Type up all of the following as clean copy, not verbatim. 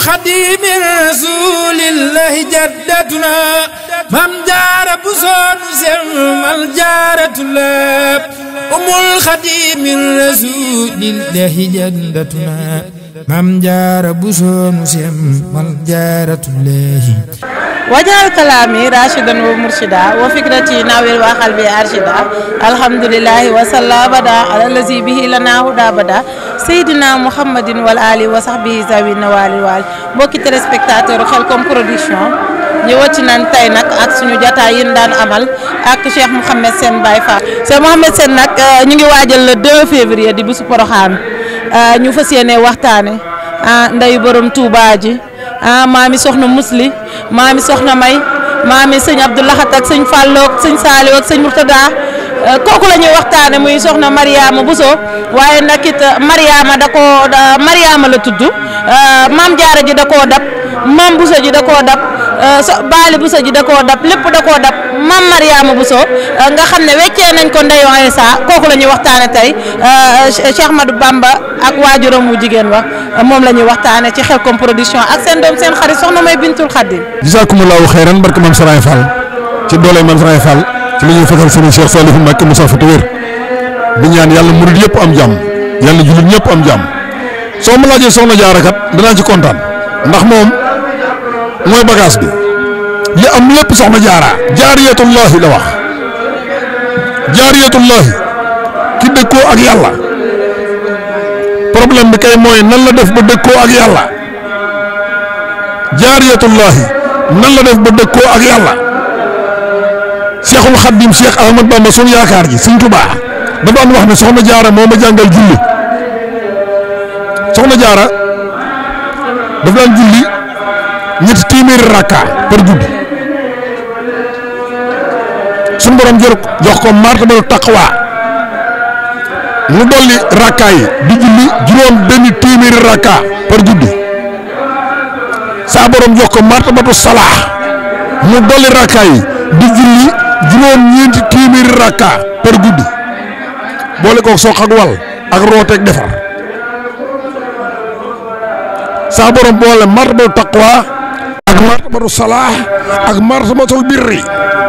خديم رسول الله جدتنا مام جارة بوسون سم الجارة الله الخديم رسول الله جدتنا مام جارة بوسون سم الجارة الله وجعل كلامي راشدا ومرشدا وفكرتي ناوير وقلبي أرشدا الحمد لله وصلى أبدا على الذي به لنا هدى أبدا سيدنا محمد والآل وصحبه ذوي النوال والوال mbokki téléspectateur Khelcom production ñëwati nañ tey nag ak suñu jotaay yi daan amal ak Cheikh Mouhamed Sène Baye Fall Cheikh Mouhamed Sène nag ñu ngi waajal le 2 février di bisu Porokhane ñu fas yéene waxtaane ndeyu borom Touba ji maami soxna Musli maami soxna May maami sëñ Abdoulahat ak sëñ Fallo ak sëñ Saliou ak sëñ Murtada kooku la ñuy waxtaane muy soxna Mariama Bousso waaye nag it Mariama la tudd maam Jaara ji da koo dab maam Bousso ji da koo dab Baali Bousso ji da koo dab lépp da koo dab maam Mariama Bousso nga xam ne weccee nañ ko ndeyu Aysa kooku la ñuy waxtaane tey Cheikh Ahmadou Bamba ak waajuram wu jigéen wa moom la ñuy waxtaane ci Khelcom production ak seen doom seen xarit soxna May Bintul Khadim. Jazakumullahu xayran barke maam Saraay Fall ci doole maam Saraay Fall ci li ñuy fekkal sëriñ Cheikh Saliou Mbacké Moussa Fatou wér di ñaan yàlla murid yëpp am jàmm yàlla jullit ñëpp am jàmm soo ma laajee soxna Jaara kat danaa ci kontaan ndax moom mooy bagage bi li am lépp soxna Jaara jaariyatullahi la wax jaariyatullahi ki dëkkoo ak yàlla problème bi kay mooy nan la def ba dëkkoo ak yàlla jaariyatullahi nan la def ba dëkkoo ak yàlla Cheikhul Khadim Cheikh Ahmad Bamba sunu yaakaar ji Sëñ Tuubaa da daan wax ne soxna Jaara moo ma jàngal julli soxna Jaara daf daan julli ñetti téeméeri rakka par guddi sunu borom jox ko martabatu taqwa mu dolli rakka yi di julli juróom benn téeméeri rakka par guddi saa borom jox ko martabatu salaax mu dolli rakka yi di julli juróom ñeenti téeméeri rakka par guddi boole koog soq ak wal ak rooteeg defar saa borom boole martabatu taqwa ak martabatu salaax ak martabatul birri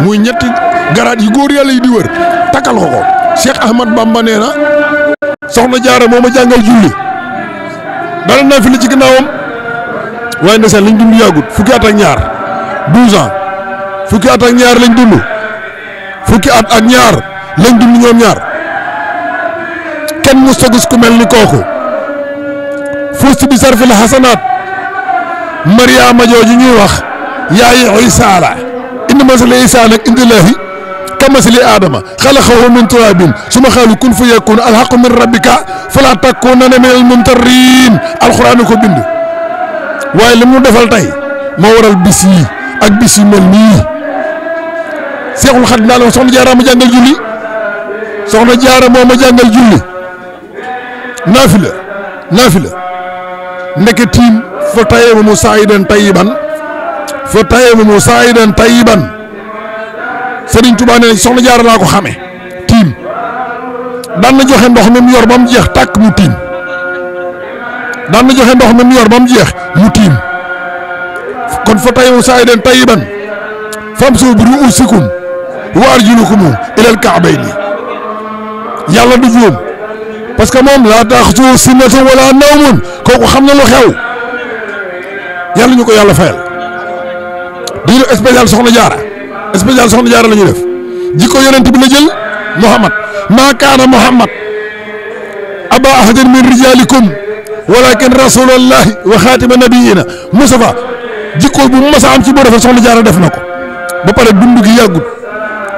muy ñetti garaat yi góor yàlla yi di wër takkal ko ko Cheikh Ahmad Bamba nee na soxna Jaara moo ma jàngal julli dara naa fi li ci ginnaawam waaye ndeysaan lañ dund yàggut fukki at ak ñaar 12 ans fukki at ak ñaar lañ dund fukki at ak ñaar lañ dund ñoom ñaar kenn musta gis ku mel ni kooku fusti bi sarfi la xasanaat Mariama jooju ñuy wax yaayi Isa la inna masala Isa nag indilaahi kamasali Adama xalaqahu min turabin suma xaalu kun fa yakun alxaqu min rabbika fala takunanna minal mumtarin alxuraan ko bind waaye li mu defal tey moo waral bis yi ak bis yu mel nii Seexul Xadiim naa la soxna Jaara ma jàngal julli soxna Jaara moo ma jàngal julli naafila ndeke tiim fa tayammamu saa'idan tayyiban Sëriñ Tuubaa ne soxna Jaara laa ko xame tiim daan na joxe ndox mi mu yor ba mu jeex tàkk mu tiim daan na joxe ndox mi mu yor ba mu jeex mu tiim kon fa tayammamu saa'idan tayyiban famsahu bi ru'uusikum wa arjulukum ilal ka'bayni yàlla du juum parce que moom laa taaxuzuhu sinatun wala nawmun kooku xam na lu xew yàlla ñu ko yàlla fayal du ñu def spécial soxna Jaara spécial soxna Jaara la ñuy def jikko yonent bi la jël Muhammad maa kaana Muhammad aba ahadin min rijalikum walakin rasulallahi wa xaatima nabiyina Mustafa jikko bu mu mas a am ci boo defee soxna Jaara def na ko ba pare dund gi yàggut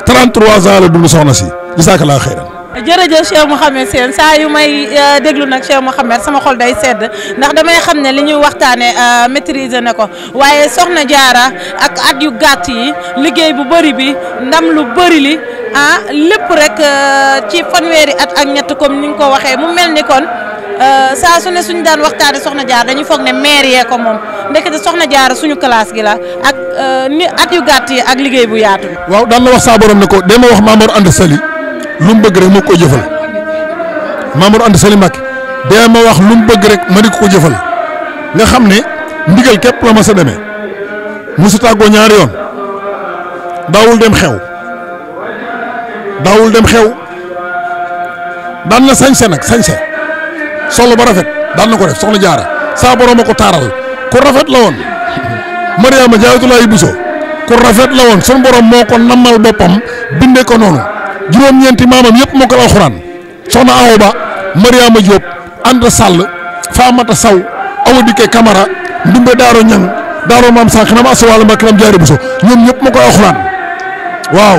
33 ans la dund soxna si jazakallahu xayran. jërëjëf Cheikh Mouhamed Sène saa yu may déglu nag Cheikh Mouhamed sama xol day sedd ndax damay xam ne li ñuy waxtaanee maîtriser na ko waaye soxna Jaara ak at yu gàtt yi liggéey bu bëri bi ndam lu bëri li lépp rek ci fanweeri at ak ñett comme ni nga ko waxee mu mel ni kon saa su ne suñu daan waxtaanee soxna Jaara dañuy foog ne maire yee ko moom ndekete soxna Jaara suñu classe gi la ak ni at yu gàtt yi ak liggéey bu yaatu bi. waaw daan na wax saa borom ne ko dama wax Mamour Anta Sali lu mu bëgg rek moo ko jëfal Mamour Anta Sali Mbacké dee ma wax lu mu bëgg rek ma di ko jëfal nga xam ne ndigal képp la ma sa demee musu tàggoo ñaari yoon daawul dem xew daan na sañse nag sañse solo ba rafet daan na ko def soxna jaara saa borom a ko taaral ku rafet la woon Mariama Jaaratullaahi Buso ku rafet la woon sunu borom moo ko nammal boppam bindee ko noonu juróom-ñeenti maamam yëpp moo ko alxuraan soxna Awa Ba Mariama Diop Anta Sall Faamata Saw Awa Dikke Camara Ndumbe Daaro Ñang Daaro Maam Sànq na ma asawala Mbàkke Lam Jaara Buso ñoom ñëpp moo ko alxuraan waaw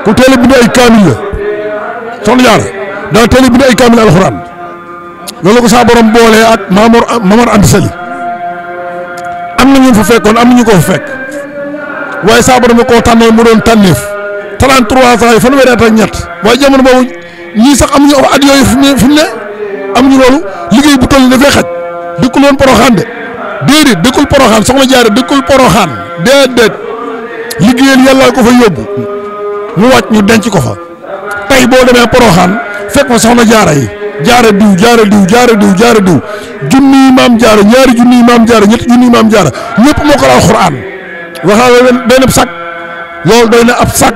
ku teel a bind ay kaamil la soxna Jaara daa teel a bind ay kaamil alxuraan loolu ko saa borom boole ak Mamar Anta Sali am na ñu fa fekkoon am na ñu ko fa fekk waaye saa borom koo tànnal mu doon tànneef 33 ans yi fanweeri at ak ñett waaye jamono boobu ñii sax amuñu at yooyu fi mu ne amuñu loolu liggéey bu toll dafay xaj dëkkul woon Poroxaan de déedéet dëkkul Poroxaan soxna Jaara dëkkul Poroxaan déedéet liggéeyal yàlla ko fa yóbbu mu wàcc ñu denc ko fa tey boo demee Poroxaan fekk fa soxna Jaara yi jaara diw junniy maam jaara ñaari junniy maam jaara ñetti junniy maam jaara ñëpp moo ko alxuraan waxaale doy na ab sag loolu doy na ab sag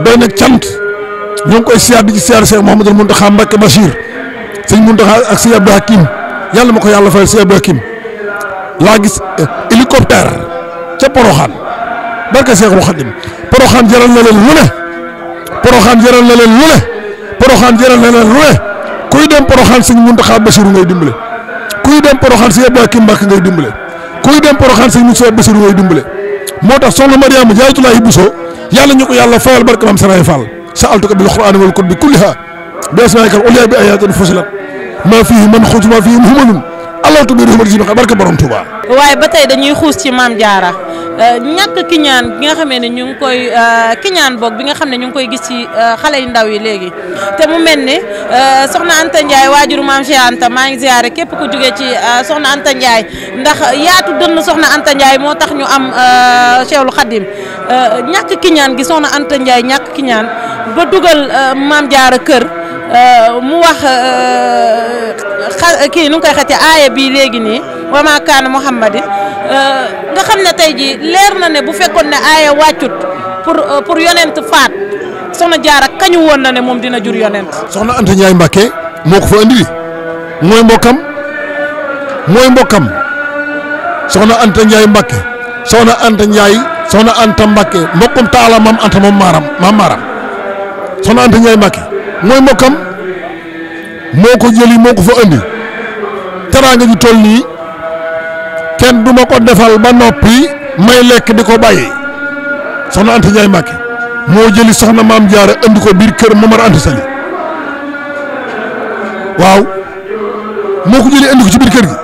doy na cant ñoo ngi koy siyaar di ci siyaar Cheikh Mouhamadou Mountakha Mbacké Bachir sëñ Mountakha ak sëñ Abdou Hakim yàlla ma ko yàlla fayal sëñ Abdou Hakim laa gis hélicoptère ca Poroxaan barka Cheikhul Khadim Poroxaan jaral na leen lu ne Poroxaan jaral na leen lu ne Poroxaan jaral na leen lu ne kuy dem Poroxaan sëñ Mountakha Bachir ngay dimbale kuy dem Poroxaan sëñ Abdou Hakim Mbacké ngay dimbale kuy dem Poroxaan sëñ Moussa Bachir ngay dimbale moo tax soxna Mariama Jaaratullaahi Buso yàlla ñu ko yàlla fayal barke Maam Saraay Fall sa'altuka bil qur'aani wal qurbi kulliha bi asmaa'ika al-ulyaa bi ayaatin fusilat maa fiihi manxuus maa fiihi muhmalun allawtu bi rahmatihi barke borom Touba. waaye ba tey dañuy xuus ci Maam Jaara ñàkk kiñaan bi nga xamee ne ñu ngi koy kiñaan boog bi nga xam ne ñu ngi koy gis ci xale yu ndaw yi léegi te mu mel ne soxna Anta Ndiaye waajuru Maam Cheikh Anta maa ngi ziare képp ku jógee ci soxna Anta Ndiaye ndax yaatu dënn soxna Anta Ndiaye moo tax ñu am Cheikhul Khadim ñàkk kiñaan gi soxna Anta Ndiaye ñàkk kiñaan ba dugal Maam Jaara kër mu wax kii nu ngi koy xëcc aaya bii léegi nii wa maa kaana Muhammadin nga xam ne tey jii leer na ne bu fekkoon ne aaya wàccut pour yonent faat soxna Jaara kañu woon na ne moom dina jur yonent. soxna Anta Ndiaye Mbacké moo ko fa andi mooy mbokkam soxna Anta Ndiaye Mbacké soxna Anta Ndiaye soxna Anta Mbacké mbokkum taala maam Anta moom maaram soxna Anta Ndiaye Mbacké mooy mbokkam moo ko jëli moo ko fa andi teraanga ji toll nii kenn du ma ko defal ba noppi may lekk di ko bàyyi soxna Anta Ndiaye Mbacké moo jëli soxna Maam Jaara andi ko biir kër Momar Anta Sali waaw moo ko jëli andi ko ci biir kër gi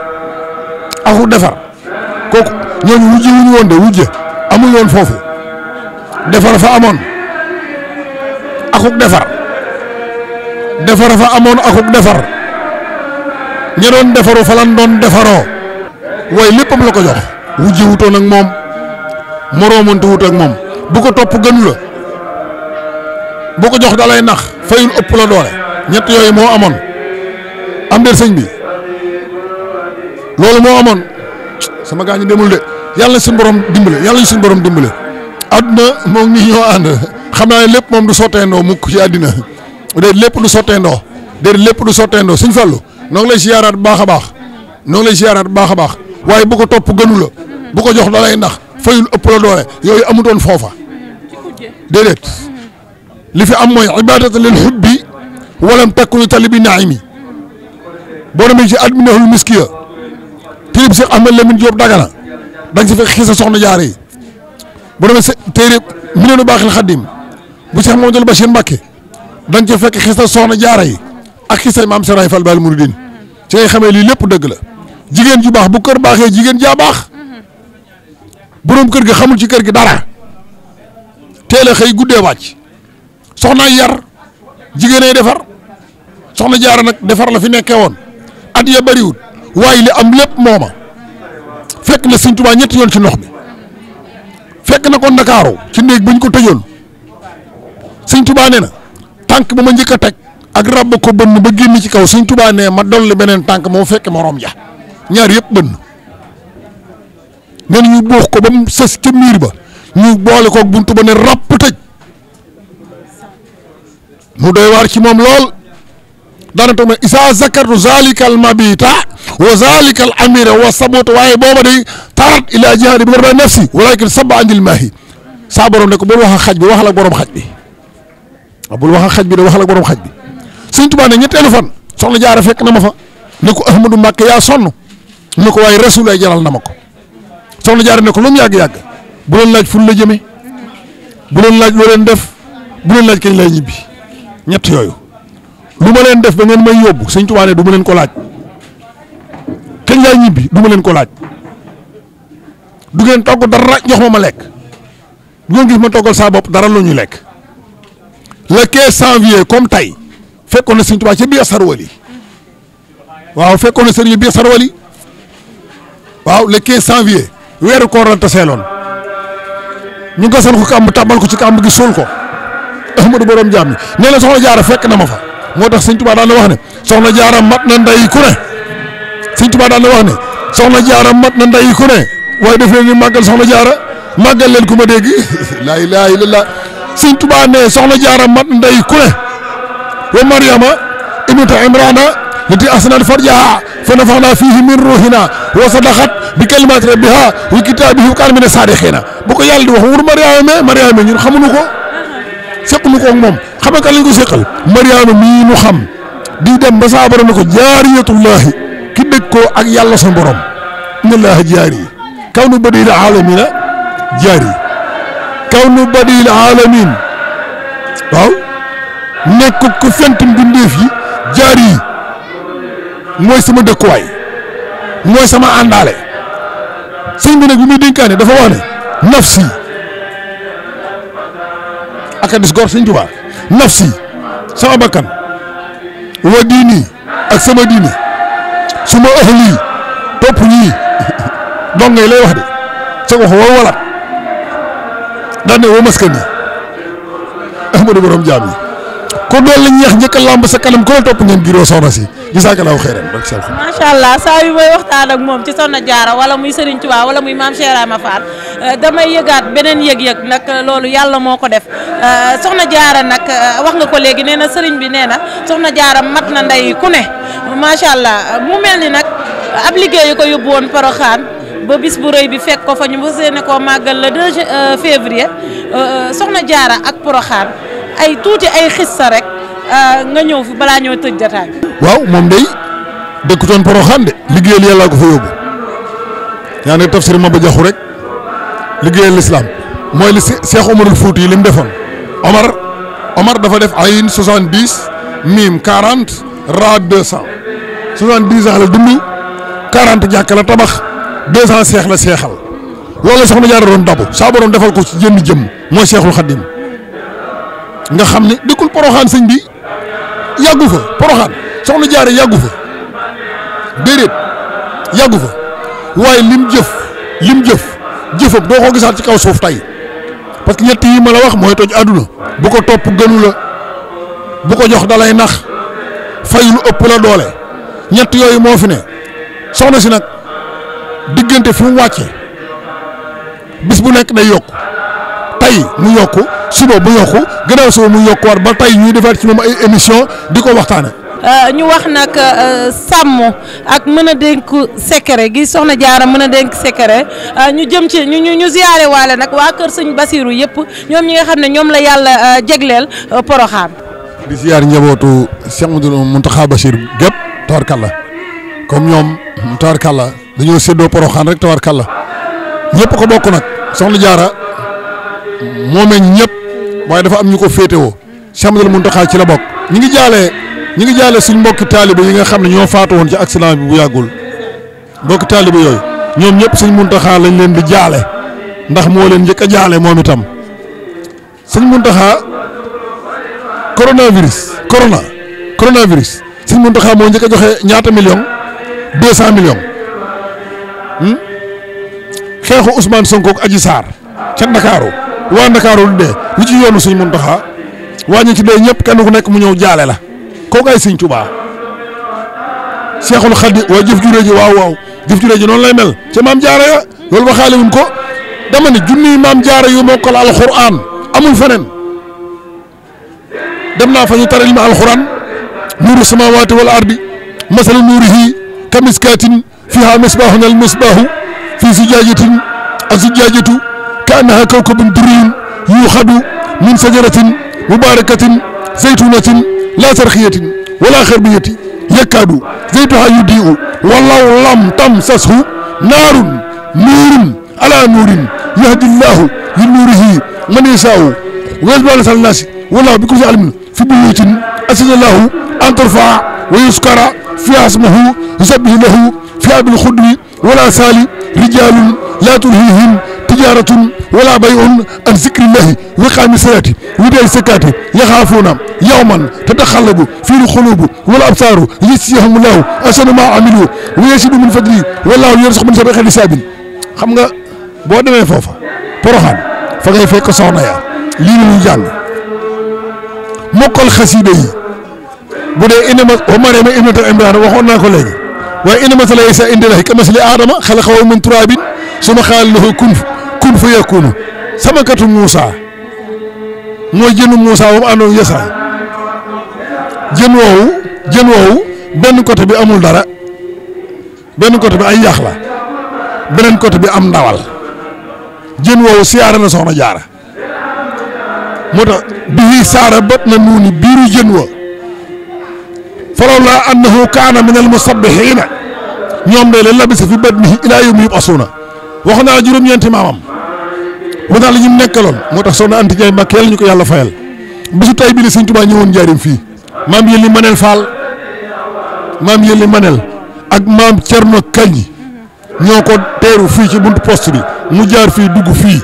aku defar kooku ñooñu wujje wuñu woon de wujje amul woon foofu defar fa amoon akuk defar fa amoon akuk defar ñi doon defaru fa lan doon defaroo waaye léppam la ko jox wujje wutoon ak moom moroomante wut ak moom bu ko topp gënu la bu ko jox dalay nax fayul ëpp la doole ñett yooyu moo amoon am der sëñ bi loolu moo amoon sama gaa ñi demul de yàlla suñu borom dimbale àdduna moom ñi ñoo ànd xam naa ne lépp moom du sotteendoo mukk ci àddina déedéet lépp du sotteendoo Sëñ Fallu noo ngi lay siyaaraat bu baax a baax waaye bu ko topp gënu la bu ko jox dalay ndax fayul ëpp la doole yooyu amutoon foofa déedéet li fi am mooy ibadata lil hubbi walam takuni talibi naimi boo demee ci adminahul miskiya téere bi Cheikh Ahmed Lamine Diop Dagana dañ si fekk xisa soxna Jaara yi boo demee téere Minanu Baaxil Xadim bu Cheikh Mamadou Bachir Mbacké dañ ci fekk xisa soxna Jaara yi ak xisa Maam Saraay Fall Baal Mouridine ci ngay xamee lii lépp dëgg la jigéen ju baax bu kër baaxee jigéen jaa baax boroom kër gi xamul ci kër gi dara teel a xëy guddee wàcc soxna yar jigéenay defar soxna Jaara nag defar la fi nekkee woon at ya bariwul waaye li am lépp mooma fekk na Sëñ Tuubaa ñetti yoon ci ndox mi fekk na ko Ndakaaru ci néeg bañ ko tëjoon Sëñ Tuubaa nee na tànk ba ma njëkk a teg ak ràbb ko bënn ba génn ci kaw Sëñ Tuubaa nee ma dolli beneen tànk moo fekk morom ja ñaar yëpp bënn nee na ñu buux ko ba mu sës ca miir ba ñu boole koog buntu ba ne ràpp tëj mu doy waar ci moom lool daana toog ne isa zakartu zalikal mabita wa zalikal amira wa sabota waaye booba day tarat ila jihaadi bi war nafsi walakin saba andil maahi saa borom ne ko bul wax ak xaj bi waxal ak borom xaj bi bul wax ak xaj bi de waxal ak borom xaj bi Sëñ Tuubaa ne ñetteelu fan soxna Jaara fekk na ma fa ne ko Ahmadou Mbàkke yaa sonn ne ko waaye Rasul ay jaral na ma ko soxna Jaara ne ko lu mu yàgg-yàgg bu leen laaj fu la jëme bu leen laaj loo leen def bu leen laaj kañ lay ñibbi ñett yooyu lu ma leen def ba ngeen may yóbbu Sëñ Tuubaa ne du ma leen ko laaj kañ lay ñibbi du ma leen ko laaj du ngeen togg dara jox ma lekk du ngeen gis ma toggal saa bopp dara lu ñu lekk le 15 janvier comme tey fekkoon na Sëñ Tuubaa ca biir Sarwali waaw fekkoon na sëriñ biir Sarwali waaw le 15 janvier weeru koor la taseeloon ñu gasal ko kàmb tàbbal ko ci kàmb gi suul ko Ahmadou borom jaam ñi nee na soxna Jaara fekk na ma fa moo tax Sëñ Tuubaa daan na wax ne soxna Jaara mat na ndey ku ne Sëñ Tuubaa daan na wax ne soxna Jaara mat na ndey ku ne waaye def leen ni màggal soxna Jaara màggal leen ku ma dégg laa ilaaha illallaah Sëñ Tuubaa ne soxna Jaara mat na ndey ku ne wa Maryama ibnatu Imrana lati ahsanat farjaha fa nafaxna fiihi min ruuhina wa sadaqat bi kalimaati rabbiha wa kitaabihi wa kaanat mina saadiqiina bu ko yàlla di wax wur Mariama ñun xamuñu ko sequnu ko ak moom xam nga kan lañ ko seqal Mariama mii nu xam di dem ba saa borom ne ko jaariyatullahi ki dëkk ko ak yàlla sa borom inna llaaha jaari kaw nu badil aalamiina jaari kaw nu badil aalamiin waaw nekk ko fent mbindeef yi jaari mooy sama dëkkuwaay mooy sama àndaale sëñ bi nag bi muy dénkaane dafa wax ne nafsi ak a dis gor sëñ Tuubaa nafsi sama bakkan wa diini ak sama diini suma ahli topp ñii dong ngay lay wax de sa wax woo walat daan ne woo maskani Ahmadou borom jaam yi ko doon la ñeex njëkk a lamb sa kanam ko la topp ngeen giroo soxna si jazaakallaahu xayran macha allah saa yu may waxtaan ak moom ci Soxna Jaara wala muy Serigne Touba wala muy maam Cheikh Ibrahima Fall damay yëgaat beneen yëg-yëg nag loolu yàlla moo ko def Soxna Jaara nag wax nga ko léegi nee na Serigne bi nee na Soxna Jaara mat na ndey ku ne macha allah mu mel ni nag ab liggéey ko yóbbu woon Porokhane ba bis bu rëy bi fekk ko fa ñu fas yéene koo màggal le 2 février Soxna Jaara ak Porokhane ay tuuti ay xissa rek nga ñëw fi balaa ñoo tëj jotaay. waaw moom day dëkkutoon Porokhane de liggéeyal yàlla ko fa yóbbu yaa ne tafsir Maba Jaxu rek liggéeyal lislaam mooy li Cheikh Omarul Fouti yi li mu defoon Omar dafa def ayin 70 mim 40 ra 200 70 ans la dund 40 jàkka la tabax 200 seex la seexal loolu la Soxna Jaara doon dabu saa borom defal ko ci jëmmi jëmm mooy Cheikhul Khadim nga xam ne dëkkul Porokhane sëñ bi yàggu fa Porokhane Soxna Jaara yàggu fa déedéet yàggu fa waaye lim jëfam doo ko gisaat ci kaw suuf tey parce que ñett yi ma la wax mooy toj àdduna bu ko topp gënu la bu ko jox dalay nax fay lu ëpp la doole ñett yooyu moo fi ne soxna si nag diggante fi mu wàcce bis bu nekk day yokku tey mu yokku suba mu yokku gannaaw suba mu yokku war ba tey ñuy defaat ci moom ay émission di ko waxtaane ñu wax nag sàmm ak mën a dénk secret gi Soxna Jaara mën a dénk secret ñu jëm ci ñu ziyaare waale nag waa kër sëñ Basiru yëpp ñoom ñi nga xam ne ñoom la yàlla jegleel Porokhane. di ziyaar njabootu Cheikh Mouhamadou Mountakha Bachir gépp tawarkalla comme ñoom tawarkalla dañoo séddoo Porokhane rek tawarkalla ñëpp ko bokk nag Soxna Jaara moomee ñëpp waaye dafa am ñu ko féetewoo Cheikh Mouhamadou Mountakha ci la bokk ñi ngi jaale suñ mbokki taalibe yi nga xam ne ñoo faatu woon ci accident bi bu yàggul mbokki taalibe yooyu ñoom ñëpp suñ Muntaxa lañ leen di jaale ndax moo leen njëkk a jaale moom itam suñ Muntaxa coronavirus suñ Muntaxa moo njëkk a joxe ñaata million 200 millions xeexu Ousmane Sonko ak Adji Sarr ca Ndakaaru waa Ndakaaru lu dee lu ci yoonu suñ Muntaxa waa ñi ci dee ñëpp kenn ku nekk mu ñëw jaale la kooku ay sëñ Tuubaa Seexul Xadiim waa jëf ju rëy ji waaw jëf ju rëy ji noonu lay mel ca maam Jaara ya loolu waxaale wuñ ko dama ne junniy maam jaara yu mokkal alxuraan amul feneen dem naa fa ñu taril ma alxuraan nuuru samaawaati wal ardi masalu nuurihi ka miskaatin fiihaa misbaahun al misbaahu fii zujaajatin az-zujaajatu ka annahaa kawkabun durriyun yuuxadu min sajaratin mubaarakatin zaytuunatin laa sarxiyatin wala xarbiyati yakkaadu zaytuhaa yudii'u walaw lam tamsashu naarun nuurun alaa nuurin yahdi llaahu li nuurihi man yashaa'u wa yaj'alu linnaasi wallaahu bi kulli shay'in aliim fi buyuutin azina llaahu an turfa'a wa yuzkara fiihaa ismuhu yusabbihu lahu fiihaa bil ghudwi wala saali rijaalun laa tulhiihim tijaaratun wala bay'un an zikrillahi wa iqaami salaati wa itaa'i zakaati yaxaafuuna yawman tataqallabu fiihi l-quluubu wal absaaru liyajziyahum llaahu ahsana maa amilu wa yaziidu min fadlihi wallaahu yarzuqu man yashaa'u bi ghayri hisaabin. xam nga boo demee foofa Porokhane fa ngay fekk soxna ya lii la ñuy jàng mokkal xasiida yi bu dee inama wa Maryama ibnata Imraan waxoon naa ko léegi waaye inna masala Iisaa inda llaahi kamasali Aadama xalaqahu min turaabin summa qaala lahu kun fayakuunu sama katu Moussa mooy jënu Moussa ba mu àndoon Yasaa jën woowu benn côté bi amul dara benn côté bi ay yàq la beneen côté bi am ndawal jën woowu siyaara na soxna jaara moo tax bii saara bët na nuuni biiru jën wa falawlaa annahu kaana min al musabbihiina ñoom de la labisa fi batnihi ilaa yawmi yub'asuuna wax naa la juróom-ñeenti maamam wax naa la ñu nekkaloon moo tax soxna Anta Ndiaye Mbacke yàlla ñu ko yàlla fayal bisu tay bii la Sëñ Tuubaa ñëwoon njaarim fii maam Yelli Manel Fall maam Yelli Manel ak maam Cerno Kañi ñoo ko teeru fii ci buntu poste bi mu jaar fii dugg fii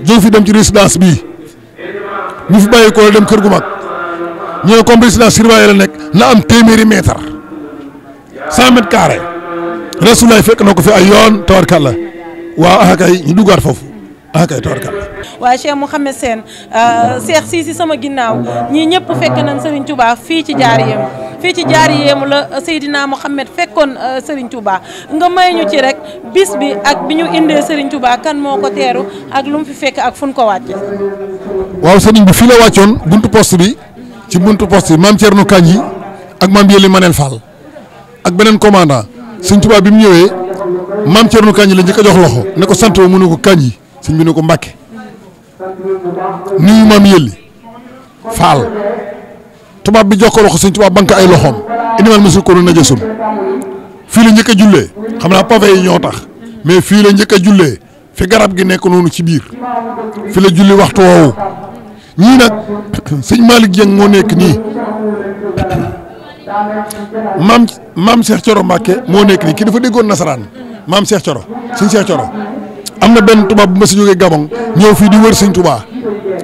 jóg fi dem ci résidence bii ñu fi bàyyi ko dem kër gu mag ñu ne comme résidence surveillée la nekk na am téeméeri mètre 100 mètres carrés Rasulaay fekk na ko fi ay yoon tawarkalla waaw akay ñu duggaat foofu akay tawarkalla. waaye Cheikh Mouhamed Sène Cheikh si sama ginnaaw ñii ñëpp fekk nañ Serigne Touba fii ci Jaariyem fii ci Jaariyem la Seydina Mouhamed fekkoon Serigne Touba nga may ñu ci rek bis bi ak bi ñu indee Serigne Touba kan moo ko teeru ak lu mu fi fekk ak fu ñu ko wàcce. waaw Serigne bi fii la wàccoon buntu poste bi ci buntu poste bi maam Thierno Kandji ak maam Yelli Manel Fall ak beneen commandant Serigne Touba bi mu ñëwee maam Thierno Kandji la njëkk a jox loxo ne ko sant mu ne ko Kandji sëñ bi ne ko Mbàkke nuyu maam Yelli Fall tubaab bi jox ko loxo sëñ tubaab banque ay loxoom indimal mosul ko na jësun fii la njëkk a jullee xam naa pavé yi ñoo tax mais fii la njëkk a jullee fi garab gi nekk noonu ci biir fi la julli waxtu woowu ñii nag sëñ Malick Dieng moo nekk nii maam Cheikh Thioro Mbacke moo nekk nii kii dafa déggoon nasaraan maam Cheikh Thioro sëñ Cheikh Thioro am na benn tubaab bu ma si jógee Gabon ñëw fii di wër sëñ Touba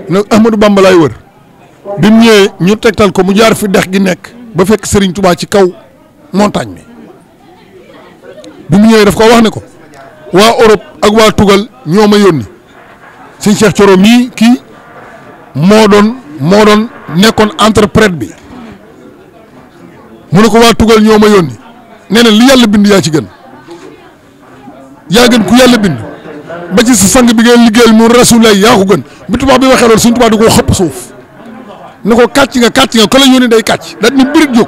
ne Ahmadou Bamba laay wër bi mu ñëwee ñu tegtal ko mu jaar fi dex gi nekk ba fekk Serigne Touba ci kaw montagne bi mu ñëwee daf ko wax ne ko waa Europe ak waa Tugal ñoo ma yónni sëñ Cheikh Thioro mii kii moo doon nekkoon interprète bi mu ne ko waa Tugal ñoo ma yónni nee na li yàlla bind yaa ci gën yaa gën ku yàlla bind ba ci sa sang bi ngeen liggéeyal mu Rasulaay yaa ko gën bi tubaab bi waxee loolu sëñ Tuubaa di ko xëpp suuf ne ko kàcc nga ko la yónni day kàcc daal ni birit jóg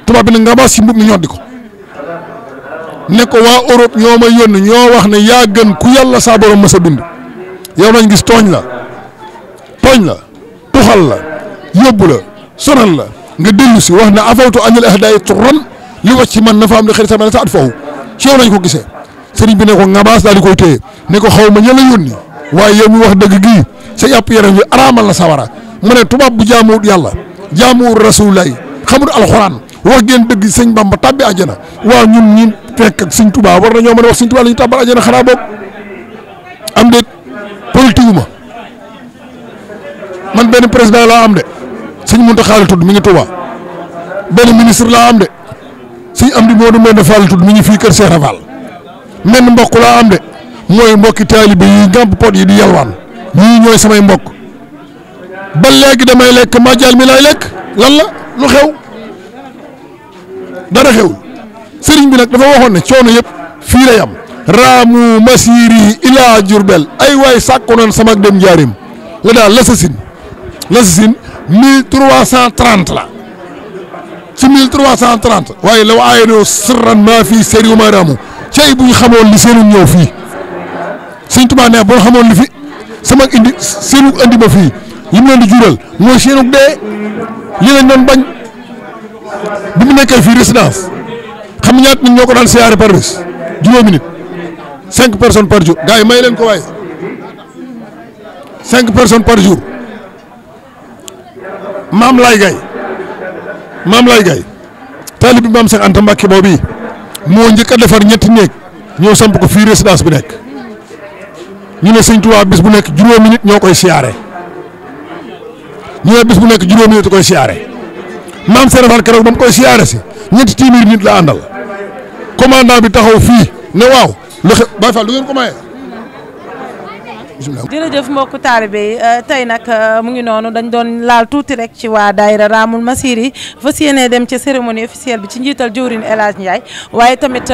tubaab bi nag nga baas si mbub mi ñoddi ko ne ko waa Europe ñoo ma yónni ñoo wax ne yaa gën ku yàlla saa borom ma sa bind yow nañ gis tooñ la tuxal la yóbbu la sonal la nga dellu si wax ne afawtu anil ahdaay turan li wacc ci man na fa am li xëy sama sa at foofu ci yow nañ ko gisee sëriñ bi ne ko ngabaas daal di koy téye ne ko xaw ma ña la yónni waaye yow mi wax dëgg gii sa yàpp yaram wi araamal la sawara mu ne tubaab bu jaamuwut yàlla jaamuwut rasulullaay xamul alxuraan wax ngeen dëgg sëñ Bamba tàbbi àjjana waaw ñun ñi fekk ak sëñ Tuubaa war nañoo mën a wax sëñ Tuubaa la ñu tàbbal àjjana xanaa boobu am déet politique ma man benn président laa am de sëñ Muntaxa la tudd mi ngi Tuubaa benn ministre laa am de sëñ Amdi Moodu Mbène Fall la tudd mi ngi fii kër Cheikh Fall menn mbokk laa am de mooy mbokki taalibe yi gàmp pot yi di yalwaan ñii ñooy samay mbokk ba léegi damay lekk majaal mi laay lekk lan la lu xew dara xewul sëriñ bi nag dafa waxoon ne coono yëpp fii lay am raamu masiri ila Jurbel ay waay sàkko noon sama dem njaarim la daal l'assasine 1330 la ci 1330 waaye la waaye no sirran maa fii seri ma raamu cey bu ñu xamoon li seenu ñëw fii Sëñ Tuubaa ne boo xamoon li fi sama indi seenu andi ma fii li mu leen di jural mooy seenu dee li lañ doon bañ bi mu nekkee fii résidence xam nga ñaata nit ñoo ko daan siyaare par bés juróomi nit 5 personnes par jour gars yi may leen ko waaye 5 personnes par jour maam lay gay taalib bi maam Seex Anta Mbàkke boobu moo njëkk a defar ñetti néeg ñëw samp ko fii résidence bi nekk ñu ne Sëñ Tuubaa bis bu nekk juróomi nit ñoo koy siyaare ñu ne bis bu nekk juróomi nit koy siyaare maam Serafal keroog ba mu koy siyaare si ñetti téeméeri nit la àndal commandant bi taxaw fii ne waaw lu xew Baay Faal du ngeen ko maye. jërëjëf mbokku taalibe yi tey nag mu ngi noonu dañ doon laal tuuti rek ci waa daayira Raamul Masiri fas yéene dem ci cérémonie officielle bi ci njiital jëwriñ El Hadj Ndiaye waaye tamit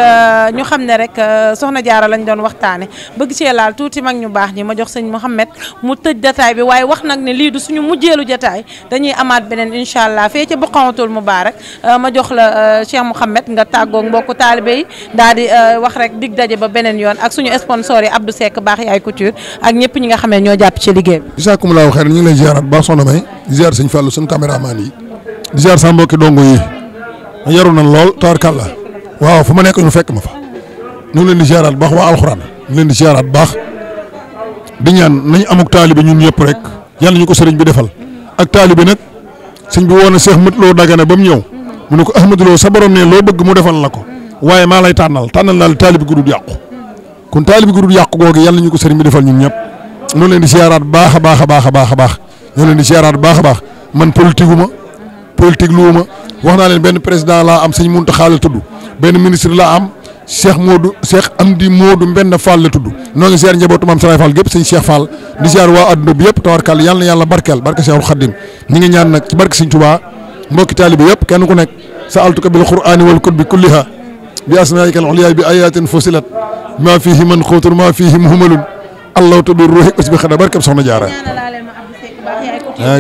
ñu xam ne rek soxna Jaara lañ doon waxtaane bëgg cee laal tuuti mag ñu baax ñi ma jox sëñ Mouhamed mu tëj jataay bi waaye wax nag ne lii du suñu mujjeelu jataay dañuy amaat beneen incha allah fee ca Buqatul Mubaarak ma jox la Cheikh Mouhamed nga tàggoog mbokku taalibe yi daal di wax rek dig daje ba beneen yoon ak suñu sponsor yi Abdou Seck baax yaay couture ñëpp ñi nga xam ne ñoo jàpp ci liggéey bi. Jazakumullahu xayran ñu ngi lay ziaraat baax soxna May di ziar sëñ Fallou suñu caméraman yi di ziar sa mbokki dongo yi yaru nañ lool tabarkàlla waaw fu ma nekk ñu fekk ma fa ñu ngi leen di ziaraat baax waa alxuraan ñu leen di ziaraat baax di ñaan nañu amuk taalibe ñun ñëpp rek yàlla ñu ko sëriñ bi defal ak taalibe nag sëñ bi woon na Cheikh Mat Lo Dagana ba mu ñëw mu ne ko Ahmadou Lo sa borom ne loo bëgg mu defal la ko waaye maa lay tànnal naa la taalibe gu dul yàqu kon taalibe gu dul yàqu googu yàlla ñu ko sëriñ bi defal ñun ñëpp ñoo leen di siyaaraat baax a baax ñoo leen di siyaaraat baax a baax man politique lu ma wax naa leen benn président laa am sëñ Muntaxa la tudd benn ministre laa am Cheikh Amdi Modou Mbenn Fall la tudd noo ngi siyaar njabootu maam Saraay Fall gépp sëñ Cheikh Fall di siyaar waa adduna bi yëpp tawarkal yàlla na yàlla barkeel barke Cheikhul Khadim ñi ngi ñaan nag ci barke sëñ Tuubaa mbokki taalibe yëpp kenn ku nekk sa altuka bil qur'ani wal kutbi kulliha bi asmaa'ika al-ulyaa bi ayatin fusilat maa fiihi man xuutur maa fiihi muhmalun allahu tabi ruuxi usbi xada barkeb soxna Jaara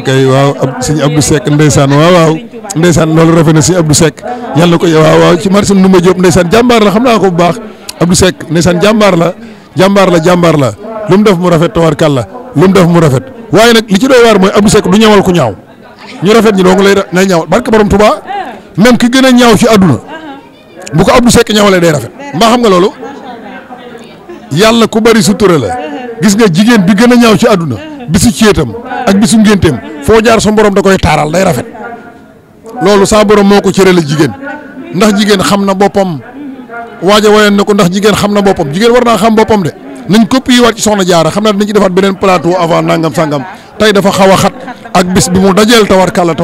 kay waaw sëñ Abdou Seck ndeysaan waaw ndeysaan loolu rafet na sëñ Abdou Seck yàlla na ko waaw ci marché Ndoumbé Diop ndeysaan jàmbaar la xam naa ko bu baax Abdou Seck ndeysaan jàmbaar la lu mu def mu rafet tawarkàlla lu mu def mu rafet waaye nag li ci doy waar mooy Abdou Seck du ñawal ku ñaaw ñu rafet ñi dong lay ñawal barke borom Touba même ki gën a ñaaw ci àdduna bu ko Abdou Seck ñawalee day rafet mbaa xam nga loolu yàlla ku bari sutura la gis nga jigéen bi gën a ñaaw ci àdduna bisu céetam ak bisu ngénteem foo jaar sa borom da koy taaral day rafet loolu sa borom moo ko cërale jigéen ndax jigéen xam na boppam waaja wayoon na ko ndax jigéen xam na boppam jigéen war naa xam boppam de nañ copier waat ci soxna Jaara xam naa dinañ ci defaat beneen plateau avant nangam sangam tey dafa xaw a xat ak bis bi mu dajeel tawarkalla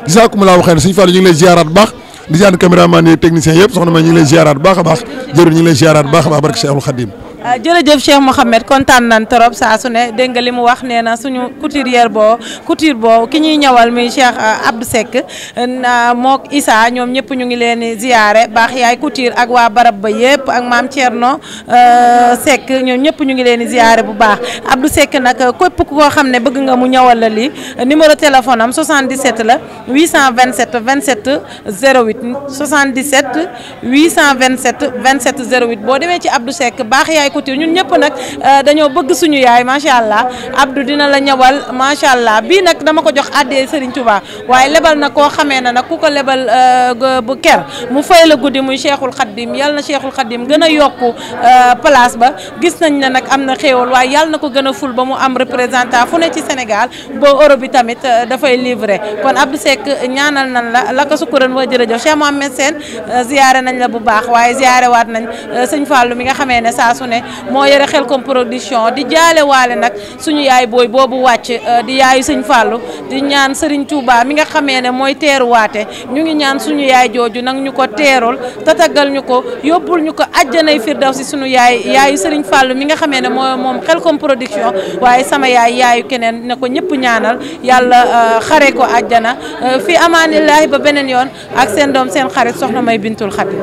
gisaakumulaa waxee ne suñu Fall ñu ngi lay ziaraat baax di ziar caméraman yi technicien yëpp soxna ma ñu ngi lay ziaraat baax a baax jërëjëf ñu ngi lay ziaraat baax a baax barke Cheikhul Khadim jërëjëf Cheikh Mouhamed kontaan nañ trop saa su ne dégg nga li mu wax nee na suñu couture boo ki ñuy ñawal muy Cheikh Abdou Seck mook Issa ñoom ñëpp ñu ngi leen di ziare baax yaay couture ak waa barab ba yëpp ak maam Thierno Seck ñoom ñëpp ñu ngi leen di ziare bu baax Abdou Seck nag képp koo xam ne bëgg nga mu ñawal la lii numéro téléphone am 77 la 827 27 08 77 827 27 08 boo demee ci Abdou Seck baax yaay couture ñun ñëpp nag dañoo bëgg suñu yaay macha allah Abdou dina la ñawal macha allah bii nag dama ko jox àddee Serigne Touba waaye lebal na koo xamee na nag ku ko lebal bu ker mu fay la guddi muy Cheikhul Khadim yàlla na Cheikhul Khadim gën a yokku place ba gis nañ ne nag am na xéewal waaye yàlla na ko gën a ful ba mu am représentant fu ne ci Sénégal ba Europe bi tamit dafay livré kon Abdou Seck ñaanal nañ la ko sukkuran wa jërëjëf Cheikh Mohamed Sène ziyaare nañ la bu baax waaye ziyaare waat nañ sëñ Fallou mi nga xamee ne saa su ne moo yore Xelcom production di jaale waale nag suñu yaay booy boobu wàcc di yaayu sëñ Fallou di ñaan Serigne Touba mi nga xamee ne mooy teeruwaate ñu ngi ñaan suñu yaay jooju nag ñu ko teerul tatagal ñu ko yóbbul ñu ko àjjanay firdawsi suñu yaayu Serigne Fallou mi nga xamee ne moom Xelcom production waaye sama yaayu keneen ne ko ñëpp ñaanal yàlla xare ko àjjana fi amaanillaahi ba beneen yoon ak seen doom seen xarit soxna May Bintul Xadim